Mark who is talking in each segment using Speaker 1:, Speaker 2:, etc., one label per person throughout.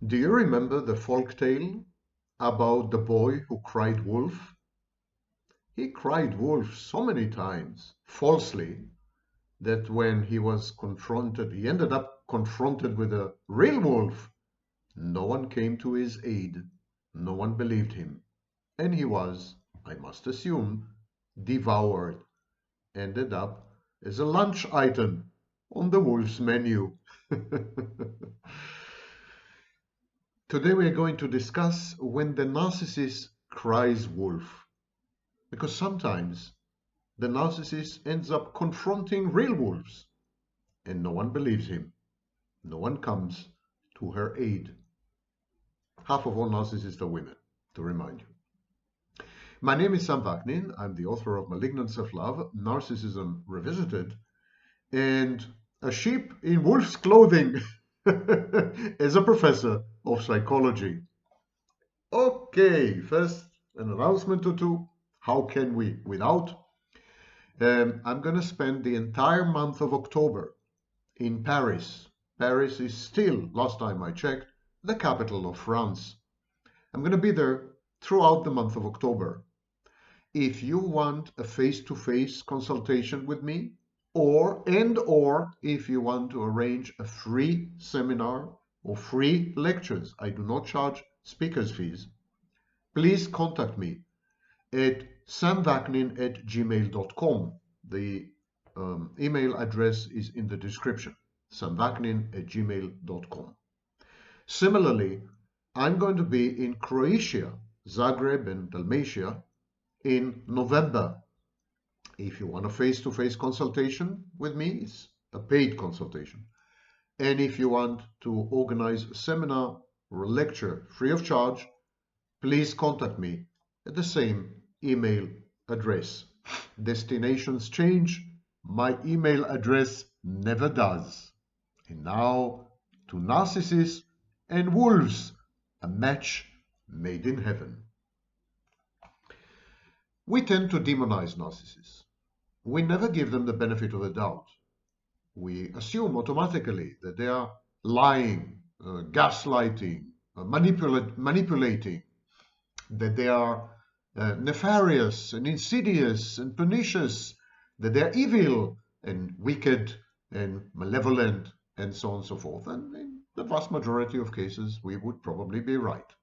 Speaker 1: Do you remember the folk tale about the boy who cried wolf? He cried wolf so many times, falsely, that when he was confronted, he ended up confronted with a real wolf. No one came to his aid. No one believed him. And he was, I must assume, devoured. Ended up as a lunch item on the wolf's menu. Today we are going to discuss when the narcissist cries wolf. Because sometimes the narcissist ends up confronting real wolves and no one believes him. No one comes to her aid. Half of all narcissists are women, to remind you. My name is Sam Vaknin. I'm the author of Malignant Self-Love, Narcissism Revisited, and a sheep in wolf's clothing as a professor of psychology. Okay, first an announcement or two. How can we without? I'm going to spend the entire month of October in Paris. Paris is still, last time I checked, the capital of France. I'm going to be there throughout the month of October. If you want a face-to-face consultation with me, or if you want to arrange a free seminar or free lectures, I do not charge speakers fees, please contact me at samvaknin@gmail.com. The email address is in the description, samvaknin@gmail.com. Similarly, I'm going to be in Croatia, Zagreb and Dalmatia in November. If you want a face-to-face consultation with me, it's a paid consultation. And if you want to organize a seminar or a lecture free of charge, please contact me at the same email address. Destinations change, my email address never does. And now to Narcissists and Wolves, a match made in heaven. We tend to demonize narcissists. We never give them the benefit of the doubt. We assume automatically that they are lying, gaslighting, manipulating, that they are nefarious and insidious and pernicious, that they're evil and wicked and malevolent and so on and so forth. And in the vast majority of cases, we would probably be right.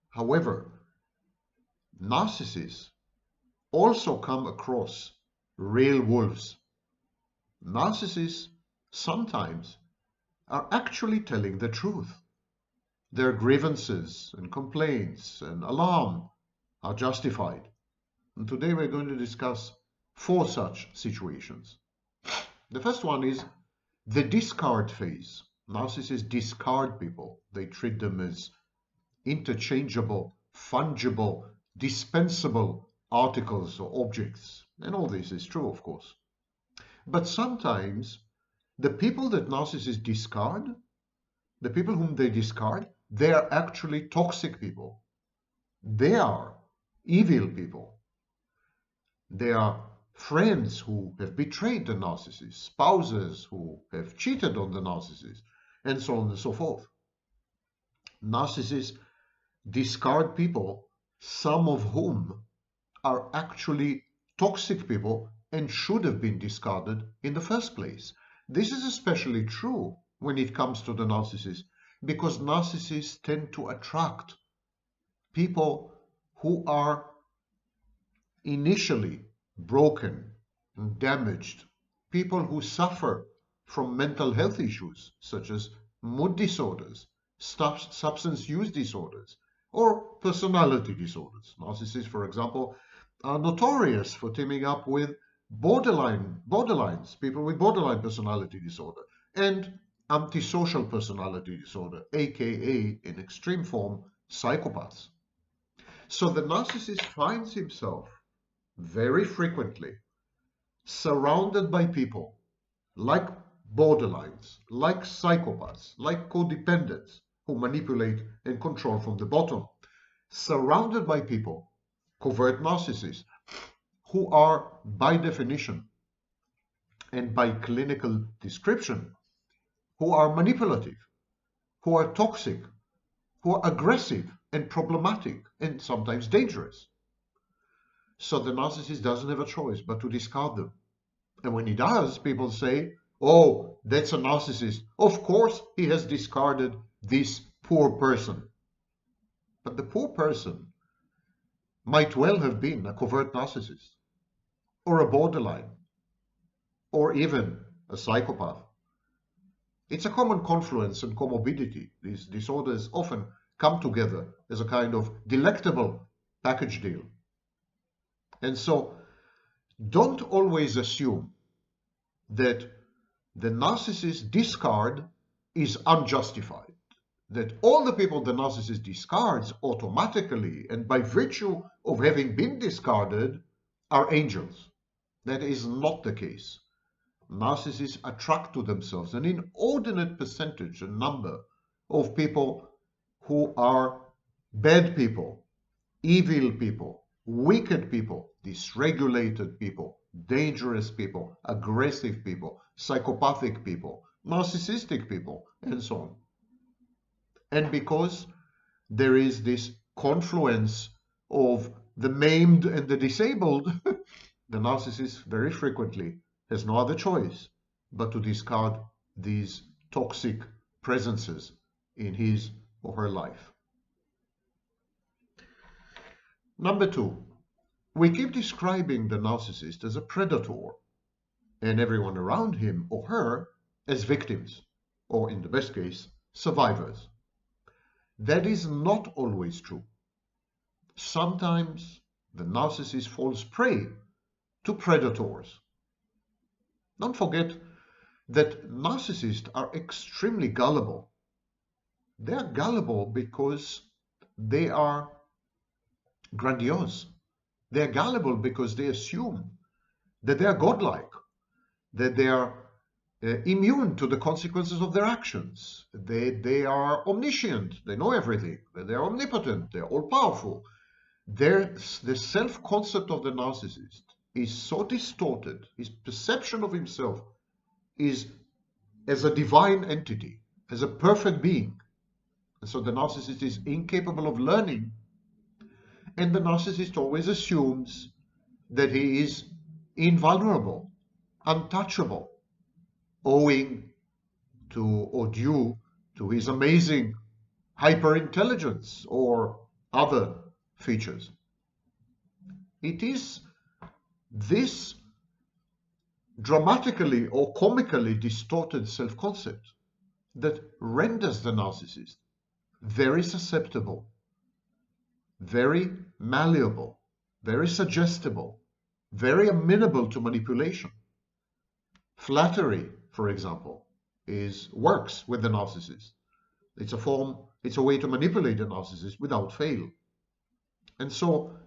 Speaker 1: However, narcissists also come across real wolves. Narcissists sometimes are actually telling the truth. Their grievances and complaints and alarm are justified. And today we're going to discuss 4 such situations. The first one is the discard phase. Narcissists discard people. They treat them as interchangeable, fungible, dispensable articles or objects. And all this is true, of course. But sometimes the people that narcissists discard, the people whom they discard, they are actually toxic people. They are evil people. They are friends who have betrayed the narcissist, spouses who have cheated on the narcissist, and so on and so forth. Narcissists discard people, some of whom are actually toxic people and should have been discarded in the first place. This is especially true when it comes to the narcissist, because narcissists tend to attract people who are initially broken and damaged, people who suffer from mental health issues such as mood disorders, substance use disorders, or personality disorders. Narcissists, for example, are notorious for teaming up with borderlines, people with borderline personality disorder, and antisocial personality disorder, aka, in extreme form, psychopaths. So the narcissist finds himself very frequently surrounded by people like borderlines, like psychopaths, like codependents who manipulate and control from the bottom, surrounded by people, covert narcissists, who are by definition and by clinical description, who are manipulative, who are toxic, who are aggressive and problematic and sometimes dangerous. So the narcissist doesn't have a choice but to discard them. And when he does, people say, oh, that's a narcissist. Of course he has discarded this poor person. But the poor person might well have been a covert narcissist, or a borderline, or even a psychopath. It's a common confluence and comorbidity. These disorders often come together as a kind of delectable package deal. And so don't always assume that the narcissist discard is unjustified, that all the people the narcissist discards automatically and by virtue of having been discarded are angels. That is not the case. Narcissists attract to themselves an inordinate percentage, a number of people who are bad people, evil people, wicked people, dysregulated people, dangerous people, aggressive people, psychopathic people, narcissistic people, and so on. And because there is this confluence of the maimed and the disabled, the narcissist very frequently has no other choice but to discard these toxic presences in his or her life. Number two, we keep describing the narcissist as a predator and everyone around him or her as victims, or in the best case, survivors. That is not always true. Sometimes the narcissist falls prey to predators. Don't forget that narcissists are extremely gullible. They are gullible because they are grandiose. They are gullible because they assume that they are godlike, that they are immune to the consequences of their actions. They are omniscient, they know everything, they are omnipotent, they are all-powerful. The self-concept of the narcissist is so distorted, his perception of himself is as a divine entity, as a perfect being. And so the narcissist is incapable of learning, and the narcissist always assumes that he is invulnerable, untouchable, owing to or due to his amazing hyperintelligence or other features. It is this dramatically or comically distorted self-concept that renders the narcissist very susceptible, very malleable, very suggestible, very amenable to manipulation. Flattery, for example, works with the narcissist. It's a way to manipulate the narcissist without fail. And so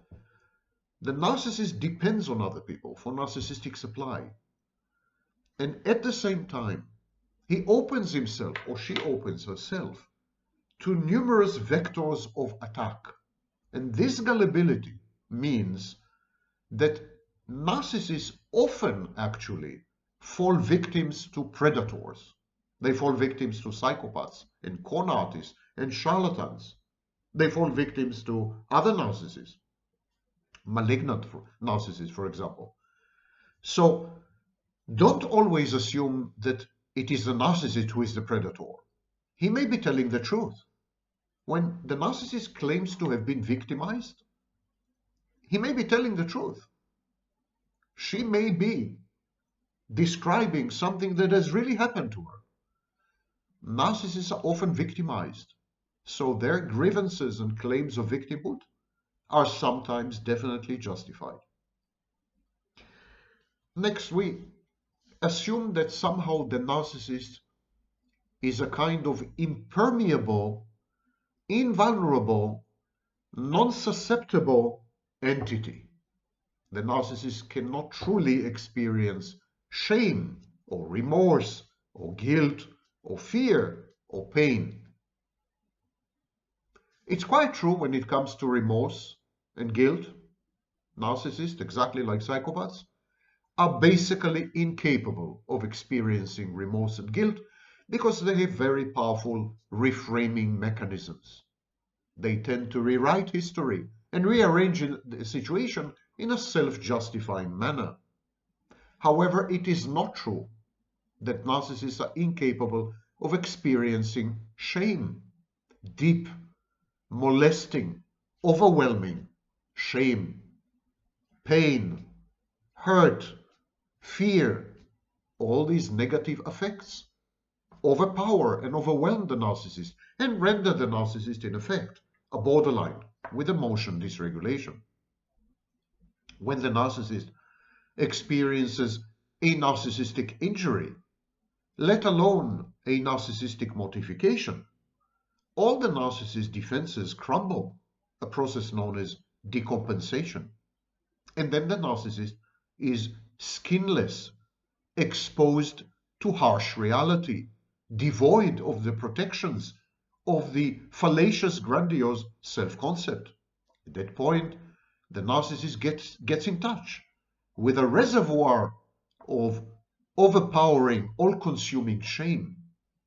Speaker 1: the narcissist depends on other people for narcissistic supply. And at the same time, he opens himself, or she opens herself, to numerous vectors of attack. And this gullibility means that narcissists often actually fall victims to predators. They fall victims to psychopaths and con artists and charlatans. They fall victims to other narcissists, malignant narcissists, for example. So don't always assume that it is the narcissist who is the predator. He may be telling the truth. When the narcissist claims to have been victimized, he may be telling the truth. She may be describing something that has really happened to her. Narcissists are often victimized, so their grievances and claims of victimhood are sometimes definitely justified. Next, we assume that somehow the narcissist is a kind of impermeable, invulnerable, non-susceptible entity. The narcissist cannot truly experience shame or remorse or guilt or fear or pain. It's quite true when it comes to remorse and guilt. Narcissists, exactly like psychopaths, are basically incapable of experiencing remorse and guilt because they have very powerful reframing mechanisms. They tend to rewrite history and rearrange the situation in a self-justifying manner. However, it is not true that narcissists are incapable of experiencing shame, deep, molesting, overwhelming shame, pain, hurt, fear. All these negative effects overpower and overwhelm the narcissist and render the narcissist, in effect, a borderline with emotion dysregulation. When the narcissist experiences a narcissistic injury, let alone a narcissistic mortification, all the narcissist defenses crumble, a process known as decompensation. And then the narcissist is skinless, exposed to harsh reality, devoid of the protections of the fallacious, grandiose self-concept. At that point, the narcissist gets in touch with a reservoir of overpowering, all-consuming shame.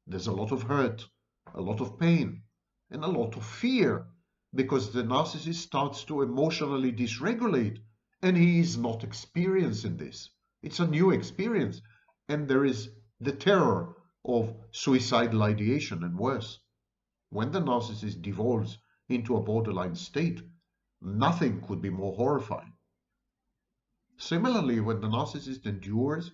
Speaker 1: There's a lot of hurt, a lot of pain, and a lot of fear, because the narcissist starts to emotionally dysregulate, and he is not experiencing this. It's a new experience, and there is the terror of suicidal ideation and worse. When the narcissist devolves into a borderline state, nothing could be more horrifying. Similarly, when the narcissist endures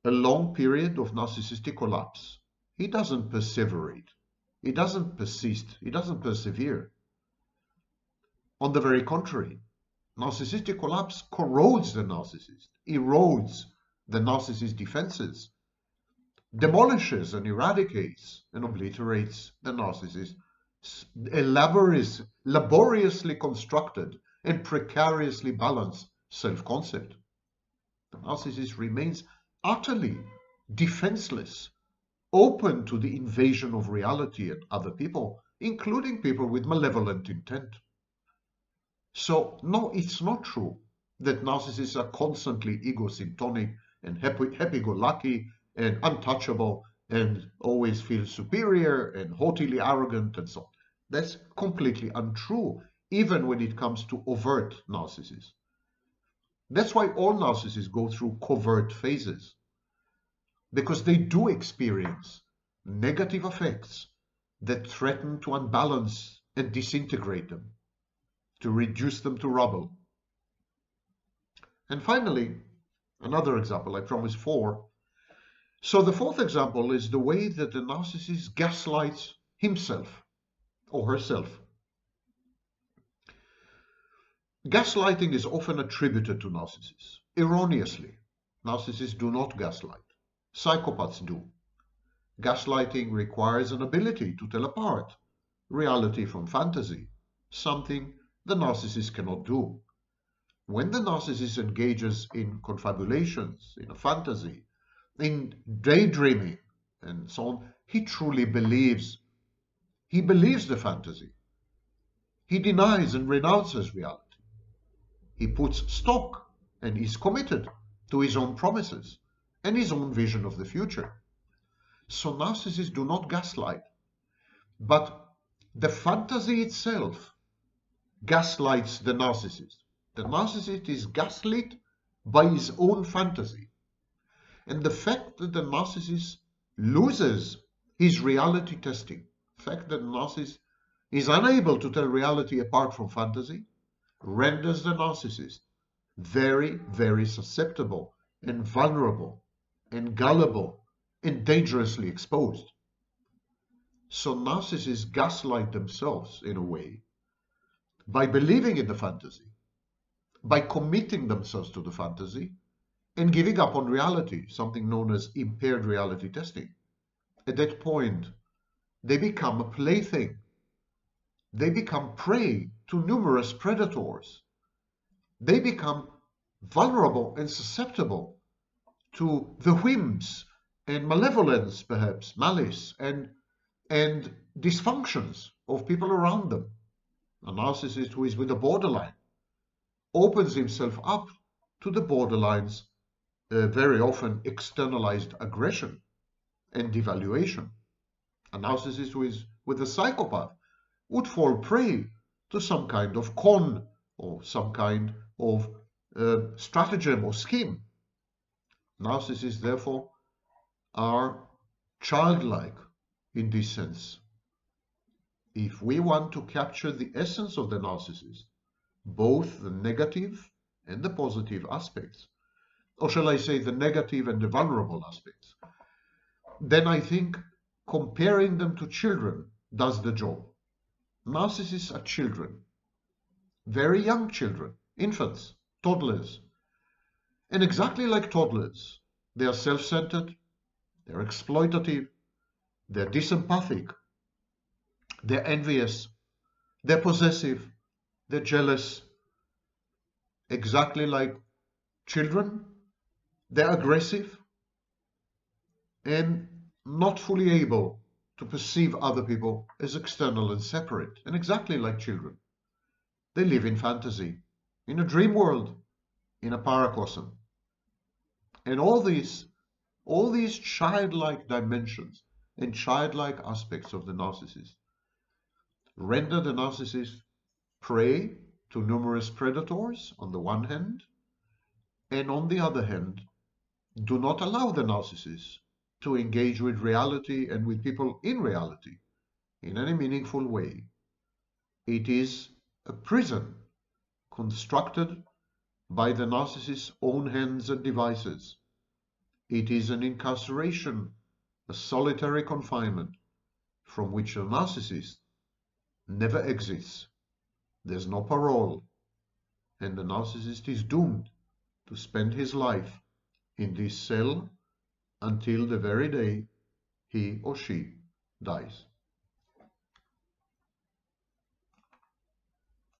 Speaker 1: a long period of narcissistic collapse, he doesn't perseverate, he doesn't persist, he doesn't persevere. On the very contrary, narcissistic collapse corrodes the narcissist, erodes the narcissist's defenses, demolishes and eradicates and obliterates the narcissist's laboriously constructed and precariously balanced self-concept. The narcissist remains utterly defenseless, open to the invasion of reality and other people, including people with malevolent intent. So, no, it's not true that narcissists are constantly egosyntonic and happy-go-lucky and untouchable and always feel superior and haughtily arrogant and so on. That's completely untrue, even when it comes to overt narcissists. That's why all narcissists go through covert phases, because they do experience negative effects that threaten to unbalance and disintegrate them, to reduce them to rubble. And finally, another example, I promised 4. So the 4th example is the way that the narcissist gaslights himself or herself. Gaslighting is often attributed to narcissists. Erroneously, narcissists do not gaslight. Psychopaths do. Gaslighting requires an ability to tell apart reality from fantasy, something the narcissist cannot do. When the narcissist engages in confabulations, in a fantasy, in daydreaming, and so on, he truly believes. He believes the fantasy. He denies and renounces reality. He puts stock and is committed to his own promises and his own vision of the future. So narcissists do not gaslight, but the fantasy itself gaslights the narcissist. The narcissist is gaslit by his own fantasy. And the fact that the narcissist loses his reality testing, the fact that the narcissist is unable to tell reality apart from fantasy, renders the narcissist very, very susceptible and vulnerable and gullible and dangerously exposed. So narcissists gaslight themselves in a way by believing in the fantasy, by committing themselves to the fantasy, and giving up on reality, something known as impaired reality testing. At that point, they become a plaything. They become prey to numerous predators. They become vulnerable and susceptible to the whims and malevolence, perhaps, malice, and dysfunctions of people around them. A narcissist who is with a borderline opens himself up to the borderline's very often externalized aggression and devaluation. A narcissist who is with a psychopath would fall prey to some kind of con or some kind of stratagem or scheme. Narcissists, therefore, are childlike in this sense. If we want to capture the essence of the narcissist, both the negative and the positive aspects, or shall I say the negative and the vulnerable aspects, then I think comparing them to children does the job. Narcissists are children, very young children, infants, toddlers. And exactly like toddlers, they are self-centered, they're exploitative, they're disempathic, they're envious, they're possessive, they're jealous. Exactly like children, they're aggressive and not fully able to perceive other people as external and separate. And exactly like children, they live in fantasy, in a dream world, in a paracosm. And all these childlike dimensions and childlike aspects of the narcissist render the narcissist prey to numerous predators on the one hand, and on the other hand, do not allow the narcissist to engage with reality and with people in reality in any meaningful way. It is a prison constructed by the narcissist's own hands and devices. It is an incarceration, a solitary confinement from which the narcissist never exits. There's no parole, and the narcissist is doomed to spend his life in this cell until the very day he or she dies.